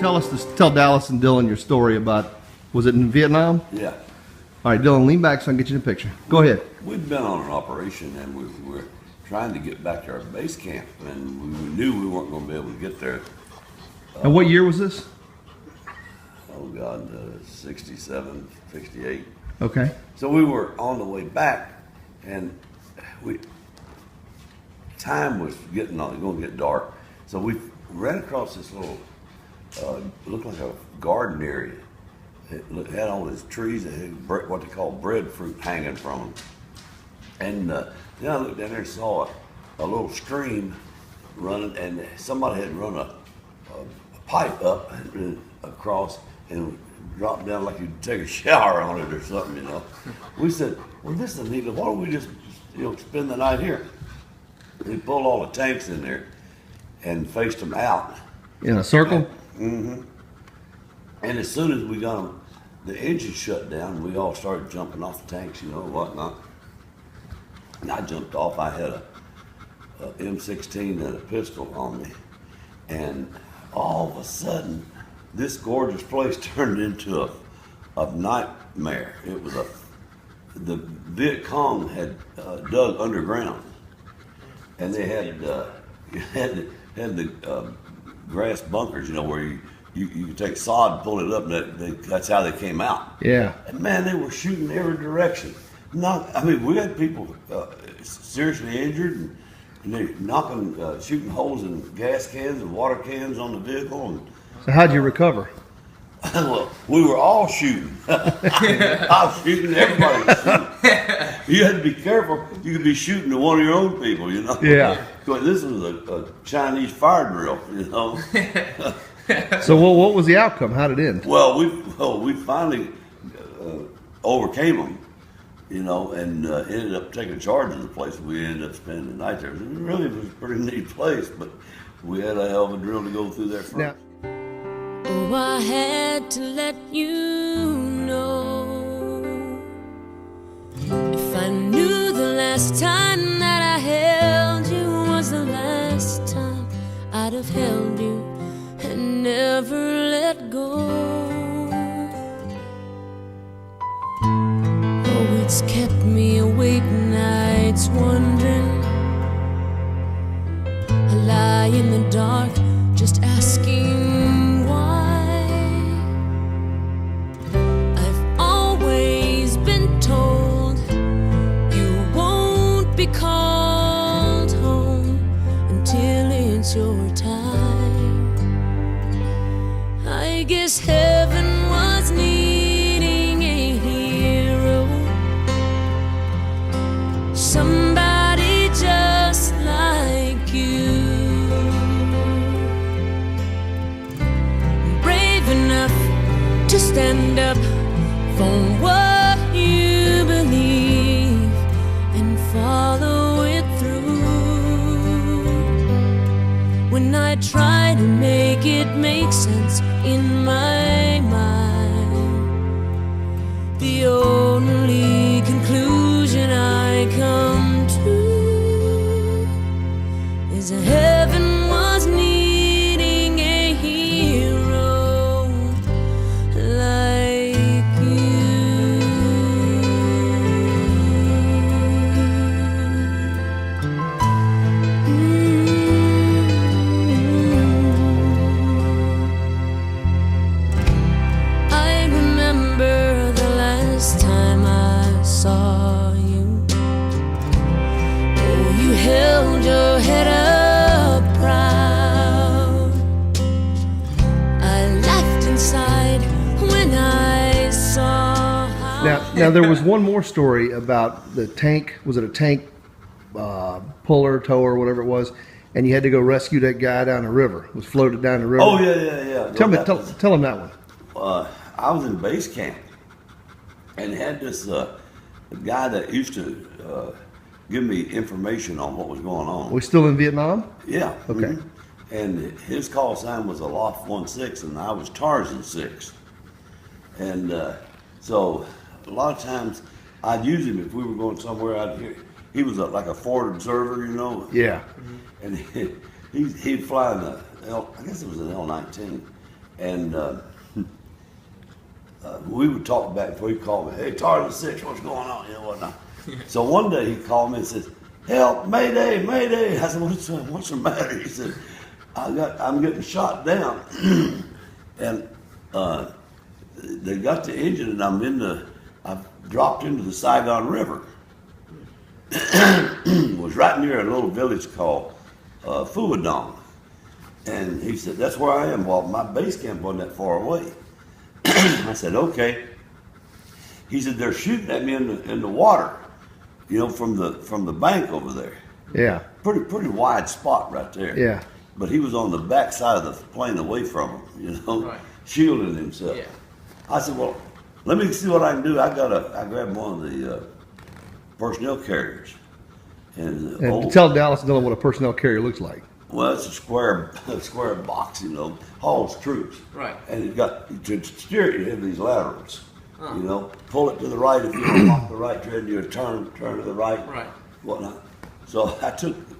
tell Dallas and Dylan your story about, was it in Vietnam? Yeah. All right, Dylan, lean back so I can get you in the picture. Go ahead. We'd been on an operation and we were trying to get back to our base camp, and we knew we weren't going to be able to get there. And what year was this? Oh God, 67, 68. Okay. So we were on the way back, and time was going to get dark. So we ran across this little, looked like a garden area. It had all these trees that had what they call breadfruit hanging from them. And then I looked down there and saw a little stream running, and somebody had run a pipe up and across and dropped down like you'd take a shower on it or something, you know. We said, well, this is neat. Why don't we just, spend the night here? We pulled all the tanks in there and faced them out. In a circle? Mm-hmm. And as soon as we got them, the engine shut down, we all started jumping off the tanks, whatnot. And I jumped off. I had a M16 and a pistol on me. And all of a sudden, this gorgeous place turned into a nightmare. It was the Viet Cong had dug underground, and they had the grass bunkers, where you could take sod and pull it up, and that's how they came out. Yeah. And man, they were shooting every direction. We had people seriously injured, and they shooting holes in gas cans and water cans on the vehicle. And so how'd you recover? well, we were all shooting. I was shooting, everybody was shooting. You had to be careful. You could be shooting to one of your own people, Yeah. Because this was a Chinese fire drill, So what was the outcome? How did it end? Well, we finally overcame them, and ended up taking charge of the place. We ended up spending the night there. It really was a pretty neat place, but we had a hell of a drill to go through there first. Now, oh, I had to let you know. If I knew the last time that I held you was the last time, I'd have held you and never let go. Oh, it's kept me awake nights wondering. I lie in the dark just asking why. I've always been told you won't be called home until it's your time. I guess heaven was needing a hero, somebody just like you, brave enough to stand up for what you believe and follow it through. When I try to make it make sense in my mind, the only conclusion I come to is that heaven was needing a hero like you. I remember the last time I saw you. Oh, you held your head up proud. I laughed inside when I saw how. now there was one more story about the tank. Was it a tank puller, tower, whatever it was? And you had to go rescue that guy down the river. Was floated down the river. Oh, yeah. Tell him that one. I was in base camp and had this guy that used to give me information on what was going on. We still in Vietnam? Yeah. Okay. And his call sign was Aloft 16, and I was Tarzan 6. And so a lot of times I'd use him if we were going somewhere out here. He was like a forward observer, Yeah. And he'd fly in I guess it was an L-19, And we would talk back before he called me. Hey, Tarzan 6, what's going on? You know, whatnot. So one day he called me and says, help, Mayday, Mayday. I said, what's the matter? He said, I'm getting shot down. And they got the engine, and I've dropped into the Saigon River. It was right near a little village called Fuadong. And he said, that's where I am. Well, my base camp wasn't that far away. I said, okay. He said, they're shooting at me in the water, you know, from the bank over there. Yeah. Pretty wide spot right there. Yeah. But he was on the back side of the plane away from him, you know, Right. shielding himself. Yeah. I said, well, let me see what I can do. I grabbed one of the personnel carriers. And tell Dallas and Dylan what a personnel carrier looks like. well, it's a square box, you know, hauls troops. Right. And it got, to steer it, you have these laterals. You know, pull it to the right if you want to lock the right tread, you turn to the right, Right. whatnot. So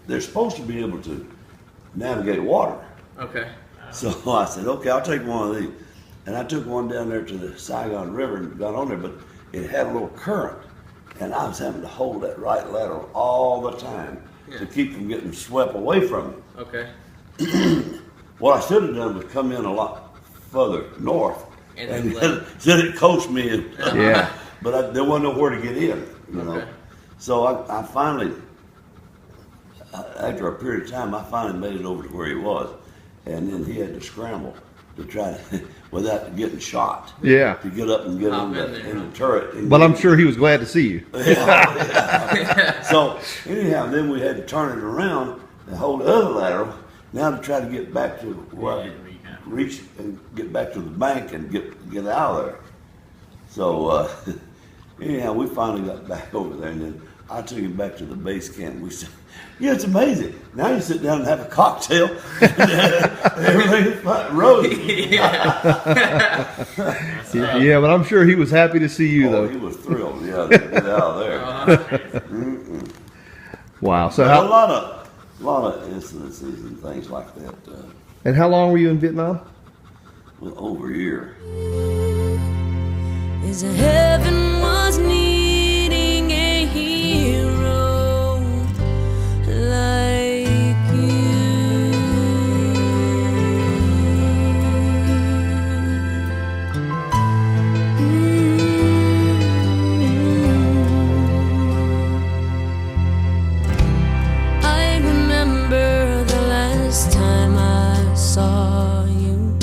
they're supposed to be able to navigate water. Okay. So I said, okay, I'll take one of these. And I took one down there to the Saigon River and got on there, but it had a little current. And I was having to hold that right lateral all the time to keep from getting swept away from it. Okay. What I should have done was come in a lot further north And and then it coached me. Yeah. But there wasn't nowhere to get in, you know. Okay. So I finally, after a period of time, I finally made it over to where he was. And then he had to scramble to try to, without getting shot. Yeah. To get up and get Hop in in there. the turret. And But get I'm in. sure he was glad to see you. So anyhow, then we had to turn it around and hold the other lateral. Now to try to get back to where I could reach and get back to the bank and get out of there. So anyhow, we finally got back over there, and then I took him back to the base camp. We said, "Yeah, it's amazing. Now you sit down and have a cocktail, and everything's rosy." Yeah, but I'm sure he was happy to see you, Oh, though. he was thrilled, yeah, to get out of there. Wow. So A how lot of incidences and things like that. and how long were you in Vietnam? Well, over a year. Is heaven was needing a hero like I remember the last time I saw you.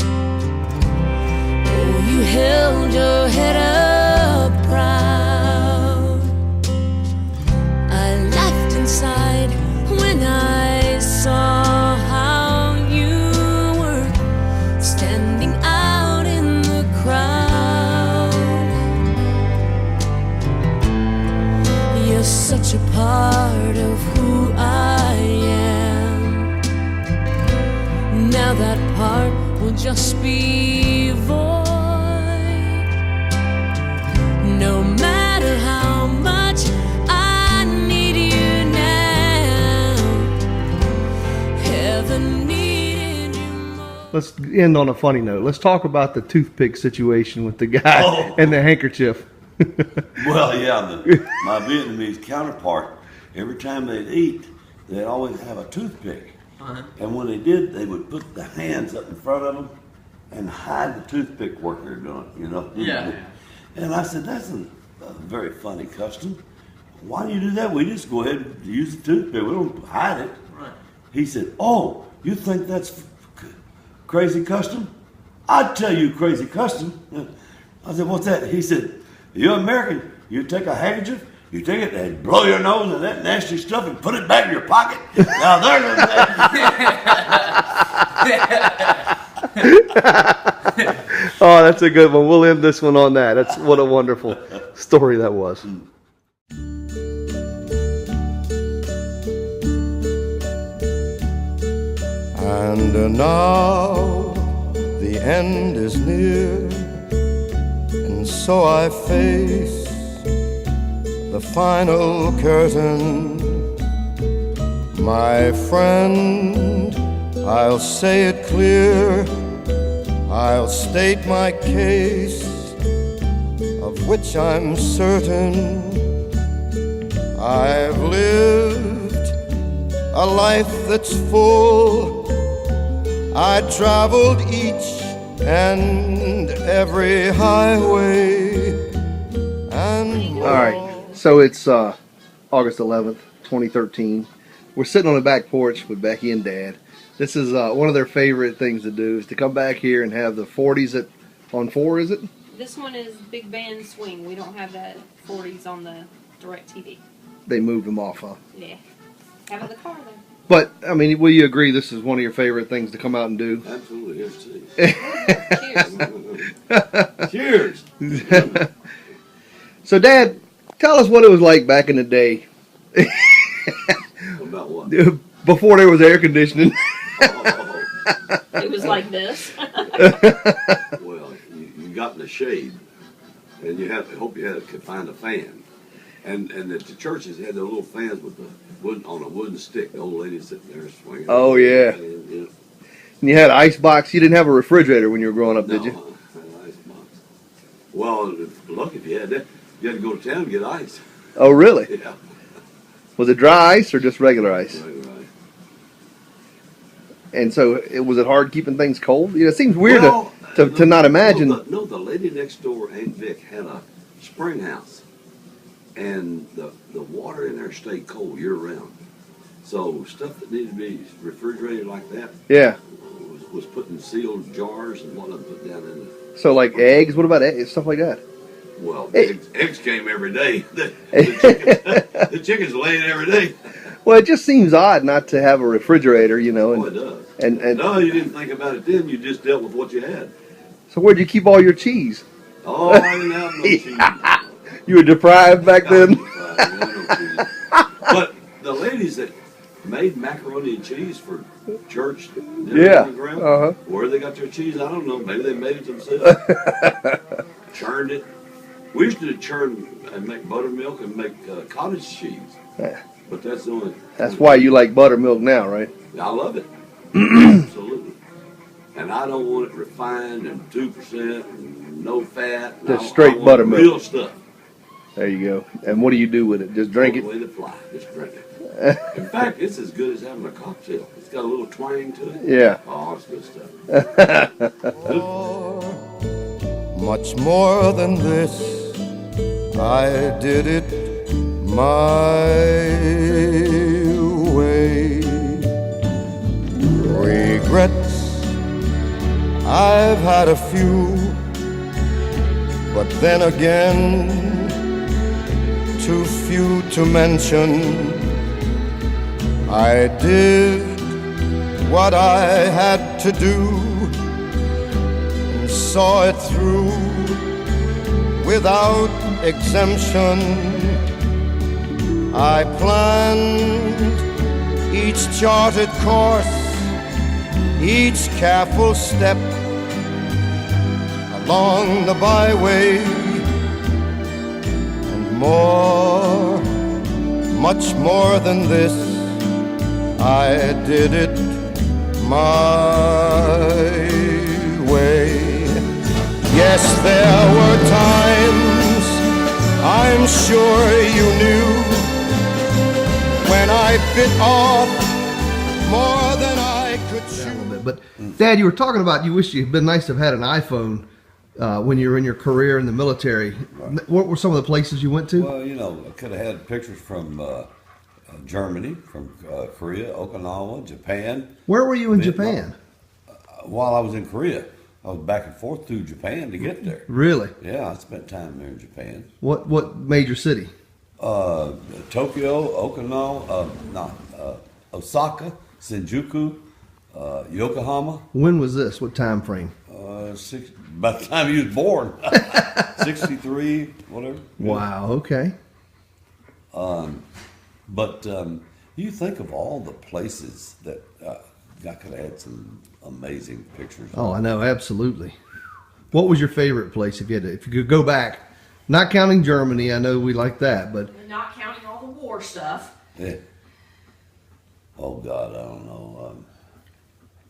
Oh, you held your head up proud. I laughed inside when I saw how you were standing out in the crowd. You're such a part of who I am. Now that part will just be void. No matter how much I need you now, heaven needed you more. Let's end on a funny note. Let's talk about the toothpick situation with the guy Oh. and the handkerchief. Well, yeah, my Vietnamese counterpart, every time they'd eat, they'd always have a toothpick. And when they did, they would put the hands up in front of them and hide the toothpick work they're doing, you know? Yeah. And I said, that's a very funny custom. Why do you do that? We just go ahead and use the toothpick. We don't hide it. Right. He said, oh, you think that's crazy custom? I'd tell you crazy custom. I said, what's that? He said, you're American. You take a handkerchief, you take it and blow your nose and that nasty stuff and put it back in your pocket. Now there's a Oh, that's a good one. We'll end this one on that. That's what a wonderful story that was. And now the end is near, and so I face the final curtain. My friend, I'll say it clear, I'll state my case, of which I'm certain. I've lived a life that's full. I traveled each and every highway and more. All right, so it's August 11th, 2013. We're sitting on the back porch with Becky and Dad. This is one of their favorite things to do is to come back here and have the 40s on 4, is it? This one is big band swing. We don't have that 40s on the direct TV. They moved them off, huh? Yeah. Have it in the car though. But, I mean, will you agree this is one of your favorite things to come out and do? Absolutely. Cheers. Cheers. So, Dad, tell us what it was like back in the day. About what? Before there was air conditioning. Oh, It was like this. well, you got in the shade, and you could find a fan. And the churches had the little fans with the on a wooden stick. The old lady sitting there swinging. Oh, yeah. And And you had an ice box. You didn't have a refrigerator when you were growing up, did you? No, I had an ice box. Well, lucky if you had that. You had to go to town and get ice. Oh, really? Yeah. Was it dry ice or just regular ice? Right. And so, was it hard keeping things cold? You know, it seems weird Well, to not imagine. No, the lady next door, Aunt Vic, had a spring house, and the water in there stayed cold year round. So stuff that needed to be refrigerated like that Yeah. was put in sealed jars and whatnot put down in the. So, like eggs? What about eggs? Stuff like that? Well, Hey. eggs came every day. The chickens laid every day. Well, it just seems odd not to have a refrigerator, you know. Oh, it And, does. and No, you didn't think about it then. You just dealt with what you had. so, where'd you keep all your cheese? Oh, I didn't have no cheese. You were deprived back then? But the ladies that made macaroni and cheese for church Yeah. ground, Uh-huh. where they got their cheese, I don't know. Maybe they made it themselves. Churned it. We used to churn and make buttermilk and make cottage cheese. Yeah. But that's the only. That's why you like buttermilk now, right? I love it. Absolutely. And I don't want it refined and 2% and no fat. Just straight I want buttermilk. Real stuff. There you go. And what do you do with it? Just drink All it? the way to fly. Just drink it. In fact, it's as good as having a cocktail. It's got a little twang to it. Yeah. Oh, it's good stuff. Much more than this, I did it my way. Regrets, I've had a few, but then again, too few to mention. I did what I had to do and saw it through without exemption. I planned each charted course, each careful step along the byway, and more, much more than this, I did it my way. Yes, there were times, I'm sure you knew, when I bit off more than I could chew. But, Dad, you were talking about you wish you'd been nice to have had an iPhone when you were in your career in the military. Right. What were some of the places you went to? Well, you know, I could have had pictures from Germany, from Korea, Okinawa, Japan. Where were you in Vietnam. Japan? While I was in Korea, I was back and forth through Japan to get there. Really? Yeah, I spent time there in Japan. What major city? Tokyo, Okinawa, Osaka, Shinjuku, Yokohama. When was this? What time frame? By the time he was born, 63, whatever. Wow. Okay. But you think of all the places that I could have had some amazing pictures. Oh, I know. Absolutely. What was your favorite place if you could go back? Not counting Germany. I know we like that, but Not counting all the war stuff. Yeah. Oh God, I don't know.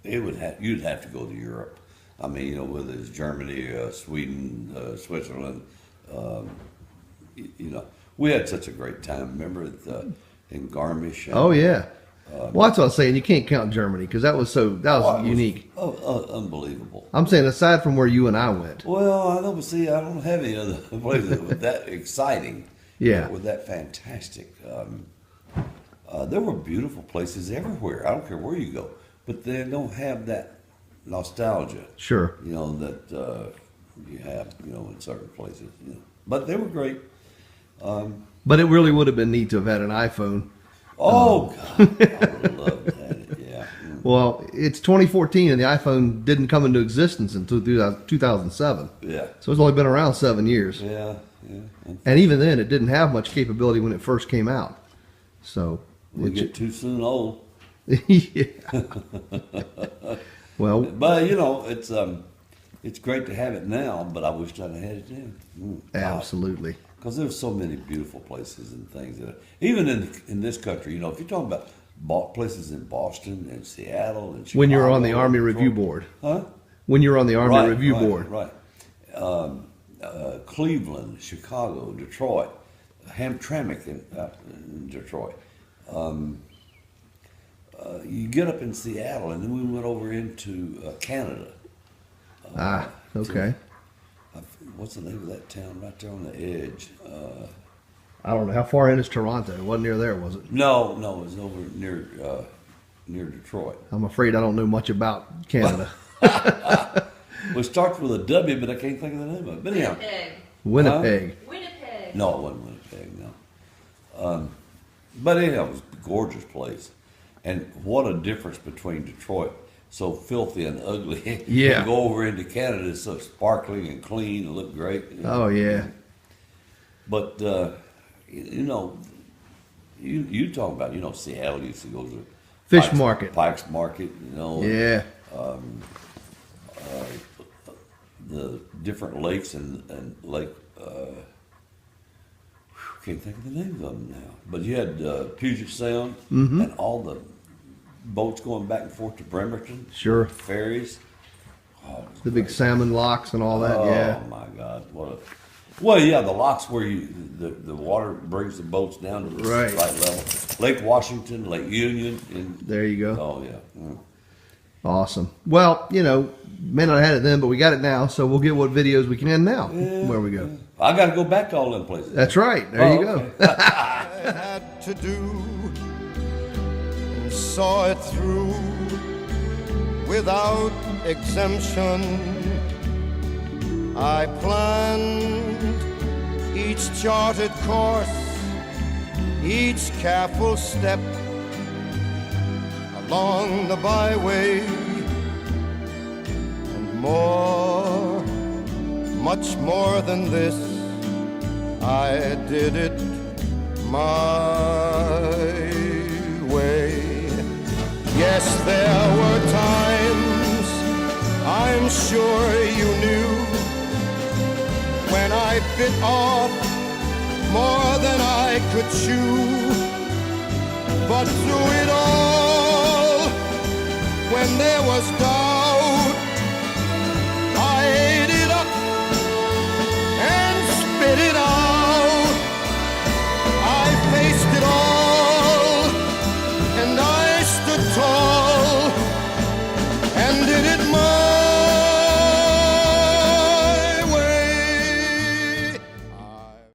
You'd have to go to Europe. I mean, you know, whether it's Germany, Sweden, Switzerland, you know, we had such a great time. Remember in Garmisch? And, Oh yeah. Well, that's what I was saying. You can't count Germany because that was unique. Unbelievable. I'm saying aside from where you and I went. Well, I don't see. I don't have any other places that were that exciting. Yeah. Were that fantastic. There were beautiful places everywhere. I don't care where you go, but they don't have that nostalgia. Sure. You know that you have. You know, in certain places. You know. But they were great. But it really would have been neat to have had an iPhone. Oh God, I would love that. Yeah. Well, it's 2014 and the iPhone didn't come into existence until 2007. Yeah. So it's only been around 7 years. Yeah. And even then, it didn't have much capability when it first came out. So We get too soon old. yeah. Well, But you know, it's great to have it now. But I wish I'd had it then. absolutely. Because there's so many beautiful places and things that, even in this country, you know, if you're talking about places in Boston and Seattle and Chicago, When you're on the Army Review Board. huh? When you're on the Army Review Board. Right. Cleveland, Chicago, Detroit, Hamtramck in Detroit. You get up in Seattle, and then we went over into Canada. Okay. What's the name of that town right there on the edge? I don't know. How far in is Toronto? It wasn't near there, was it? No, it was over near Detroit. I'm afraid I don't know much about Canada. Well, it starts with a W, but I can't think of the name of it. But anyhow, Winnipeg. Winnipeg. no, it wasn't Winnipeg, no. But anyhow, it was a gorgeous place. And what a difference between Detroit, so filthy and ugly. Yeah. And go over into Canada, it's so sparkling and clean and look great. You know? Oh, yeah. But, you know, you talk about, you know, Seattle used to go to Fish market. Pike's Market, you know. Yeah. The different lakes and Lake, can't think of the names of them now. But you had Puget Sound and all the boats going back and forth to Bremerton. Sure. Ferries. Oh, it was The big great. salmon locks and all that. Yeah. Oh my God! Well, yeah, the locks where the water brings the boats down to the Right. right level. Lake Washington, Lake Union, and There you go. oh yeah. Awesome. Well, you know, may not have had it then, but we got it now, so we'll get what videos we can now. Where we go. I got to go back to all them places. That's right. There you go. Okay. I had to do and saw it through without exemption. I planned each charted course, each careful step along the byway, and more, much more than this, I did it my way. Yes, there were times, I'm sure you knew, when I bit off more than I could chew. But through it all, when there was dark